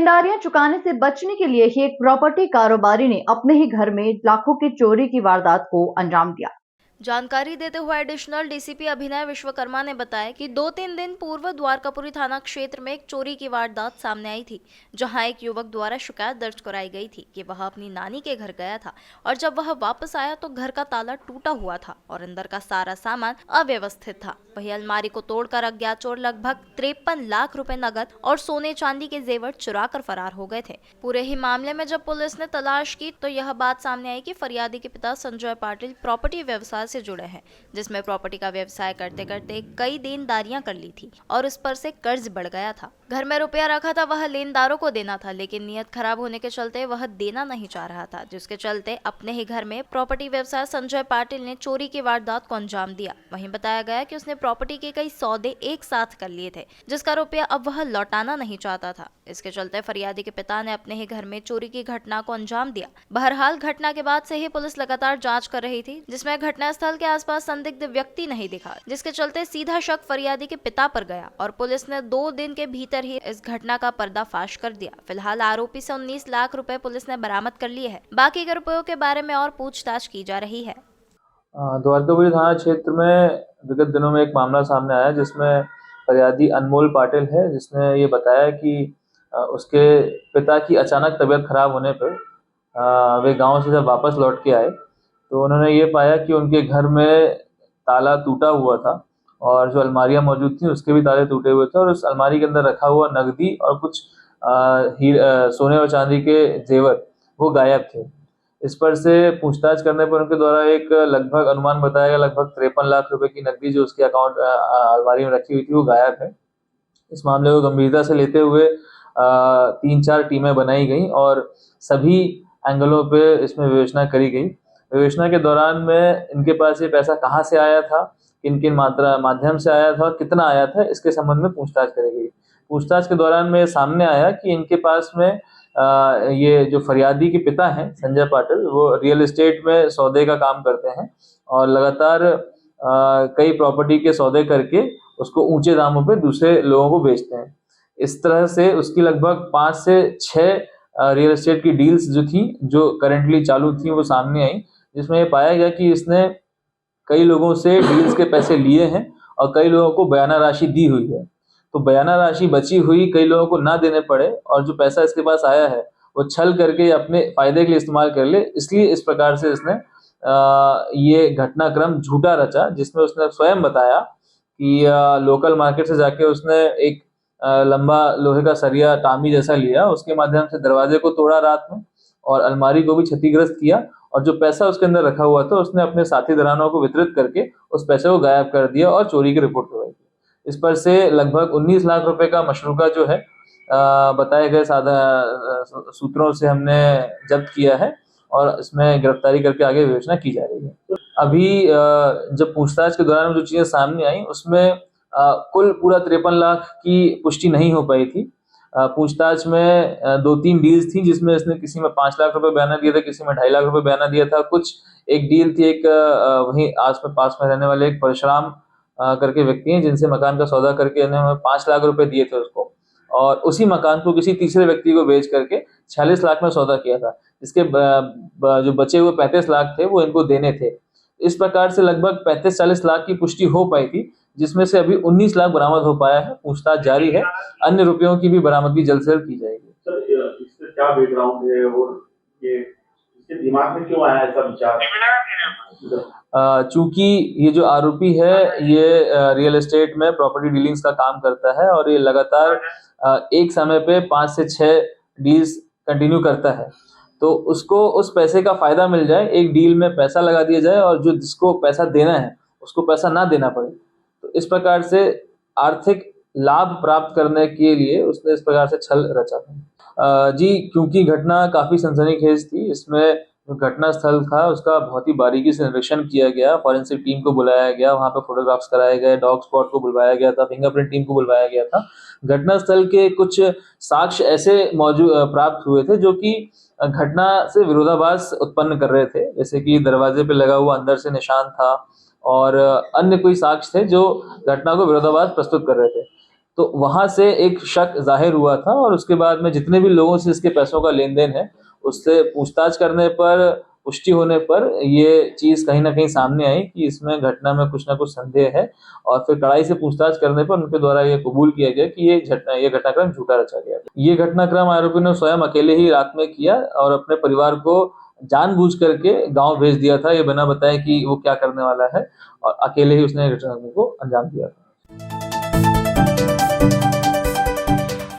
देनदारियां चुकाने से बचने के लिए ही एक प्रॉपर्टी कारोबारी ने अपने ही घर में लाखों की चोरी की वारदात को अंजाम दिया। जानकारी देते हुए एडिशनल डीसीपी अभिनय विश्वकर्मा ने बताया कि 2-3 दिन पूर्व द्वारकापुरी थाना क्षेत्र में एक चोरी की वारदात सामने आई थी, जहां एक युवक द्वारा शिकायत दर्ज कराई गई थी कि वह अपनी नानी के घर गया था और जब वह वापस आया तो घर का ताला टूटा हुआ था और अंदर का सारा सामान अव्यवस्थित था। वही अलमारी को तोड़कर अज्ञात चोर लगभग 53 लाख रुपए नकद और सोने चांदी के जेवर चुरा कर फरार हो गए थे। पूरे ही मामले में जब पुलिस ने तलाश की तो यह बात सामने आई कि फरियादी के पिता संजय पाटिल प्रॉपर्टी व्यवसाय से जुड़े हैं, जिसमें प्रॉपर्टी का व्यवसाय करते करते कई देनदारियां कर ली थी और उस पर से कर्ज बढ़ गया था। घर में रुपया रखा था, वह लेनदारों को देना था, लेकिन नियत खराब होने के चलते वह देना नहीं चाह रहा था, जिसके चलते अपने ही घर में प्रॉपर्टी व्यवसाय संजय पाटिल ने चोरी की वारदात को अंजाम दिया। वहीं बताया गया कि उसने प्रॉपर्टी के कई सौदे एक साथ कर लिए थे, जिसका रुपया अब वह लौटाना नहीं चाहता था। इसके चलते फरियादी के पिता ने अपने ही घर में चोरी की घटना को अंजाम दिया। बहरहाल घटना के बाद से ही पुलिस लगातार जांच कर रही थी, जिसमें घटनास्थल के आसपास संदिग्ध व्यक्ति नहीं दिखा, जिसके चलते सीधा शक फरियादी के पिता पर गया और पुलिस ने 2 दिन के भीतर ही इस घटना का पर्दाफाश कर दिया। फिलहाल आरोपी से 19 लाख रुपए पुलिस ने बरामद कर लिए हैं। बाकी के रुपयों के बारे में और पूछताछ की जा रही है। द्वारकापुरी थाना क्षेत्र में विगत दिनों में एक मामला सामने आया जिसमें फरियादी अनमोल पाटिल है, जिसने ये बताया कि उसके पिता की अचानक तबीयत खराब होने पर वे गांव से जब वापस लौट के आए तो उन्होंने ये पाया कि उनके घर में ताला टूटा हुआ था और जो अलमारियां मौजूद थी उसके भी ताले टूटे हुए थे और उस अलमारी के अंदर रखा हुआ नकदी और कुछ सोने और चांदी के जेवर वो गायब थे। इस पर से पूछताछ करने पर उनके द्वारा एक लगभग अनुमान बताया गया लगभग 53 लाख रुपए की नकदी जो उसके अकाउंट अलमारी में रखी हुई थी वो गायब है। इस मामले को गंभीरता से लेते हुए 3-4 टीमें बनाई गई और सभी एंगलों पे इसमें विवेचना करी गई। विवेचना के दौरान में इनके पास ये पैसा कहाँ से आया था, किन किन माध्यम से आया था, कितना आया था, इसके संबंध में पूछताछ करी गई। पूछताछ के दौरान में सामने आया कि इनके पास में ये जो फरियादी के पिता हैं संजय पाटिल, वो रियल एस्टेट में सौदे का काम करते हैं और लगातार कई प्रॉपर्टी के सौदे करके उसको ऊंचे दामों पे दूसरे लोगों को बेचते हैं। इस तरह से उसकी लगभग 5 से 6 रियल एस्टेट की डील्स जो थी, जो करंटली चालू थी, वो सामने आई, जिसमें ये पाया गया कि इसने कई लोगों से डील्स के पैसे लिए हैं और कई लोगों को बयाना राशि दी हुई है। तो बयाना राशि बची हुई कई लोगों को ना देने पड़े और जो पैसा इसके पास आया है वो छल करके अपने फायदे के लिए इस्तेमाल कर ले, इसलिए इस प्रकार से इसने ये घटनाक्रम झूठा रचा, जिसमें उसने स्वयं बताया कि लोकल मार्केट से जाके उसने एक लंबा लोहे का सरिया टामी जैसा लिया, उसके माध्यम से दरवाजे को तोड़ा रात में और अलमारी को भी क्षतिग्रस्त किया और जो पैसा उसके अंदर रखा हुआ था उसने अपने साथी दरानों को वितरित करके उस पैसे को गायब कर दिया और चोरी की रिपोर्ट करवाई। इस पर से लगभग 19 लाख रुपए का मशरूका जो है बताए गए सूत्रों से हमने जब्त किया है और इसमें गिरफ्तारी करके आगे विवेचना की जा रही है। अभी जब पूछताछ के दौरान जो चीजें सामने आई उसमें कुल पूरा 53 लाख की पुष्टि नहीं हो पाई थी। पूछताछ में 2-3 डील्स थी जिसमें इसने किसी में 5 लाख रुपए बयाना दिया था, किसी में 2.5 लाख रुपए बयाना दिया था। कुछ एक डील थी एक वहीं पास में रहने वाले एक परशुराम करके व्यक्ति हैं जिनसे मकान का सौदा करके इन्होंने 5 लाख रुपए दिए थे उसको और उसी मकान को किसी तीसरे व्यक्ति को बेच करके 46 लाख में सौदा किया था। इसके जो बचे हुए 35 लाख थे वो इनको देने थे। इस प्रकार से लगभग 35-40 लाख की पुष्टि हो पाई थी, जिसमें से अभी 19 लाख बरामद हो पाया है। पूछताछ जारी है, अन्य रुपयों की भी बरामदगी जल्द से जल्द की जाएगी। सर, इसका क्या बैकग्राउंड है और ये इसके दिमाग में क्यों आया ऐसा विचार? चूंकि ये जो आरोपी है ये रियल एस्टेट में प्रॉपर्टी डीलिंग्स का काम करता है और ये लगातार एक समय पे 5 से 6 डील्स कंटिन्यू करता है, तो उसको उस पैसे का फायदा मिल जाए, एक डील में पैसा लगा दिया जाए और जो जिसको पैसा देना है उसको पैसा ना देना पड़े। तो इस प्रकार से आर्थिक लाभ प्राप्त करने के लिए उसने इस प्रकार से छल रचा था। जी, क्योंकि घटना काफी सनसनीखेज थी, इसमें जो घटना स्थल था उसका बहुत ही बारीकी से निरीक्षण किया गया, फॉरेंसिक टीम को बुलाया गया, वहां पे फोटोग्राफ्स कराए गए, डॉग स्पॉट को बुलवाया गया था, फिंगरप्रिंट टीम को बुलवाया गया था। घटना स्थल के कुछ साक्ष्य ऐसे प्राप्त हुए थे जो कि घटना से विरोधाभास उत्पन्न कर रहे थे, जैसे कि दरवाजे पे लगा हुआ अंदर से निशान था और अन्य कोई साक्ष्य थे जो घटना को विरोधाभास प्रस्तुत कर रहे थे। तो वहां से एक शक जाहिर हुआ था और उसके बाद में जितने भी लोगों से इसके पैसों का लेन देन है उससे पूछताछ करने पर, पुष्टि होने पर ये चीज कहीं ना कहीं सामने आई कि इसमें घटना में कुछ ना कुछ संदेह है। और फिर कड़ाई से पूछताछ करने पर उनके द्वारा ये कबूल किया गया कि ये घटनाक्रम झूठा रचा गया। ये घटनाक्रम आरोपी ने स्वयं अकेले ही रात में किया और अपने परिवार को जानबूझ करके गांव भेज दिया था, ये बिना बताए कि वो क्या करने वाला है, और अकेले ही उसने घटनाक्रम को अंजाम दिया था।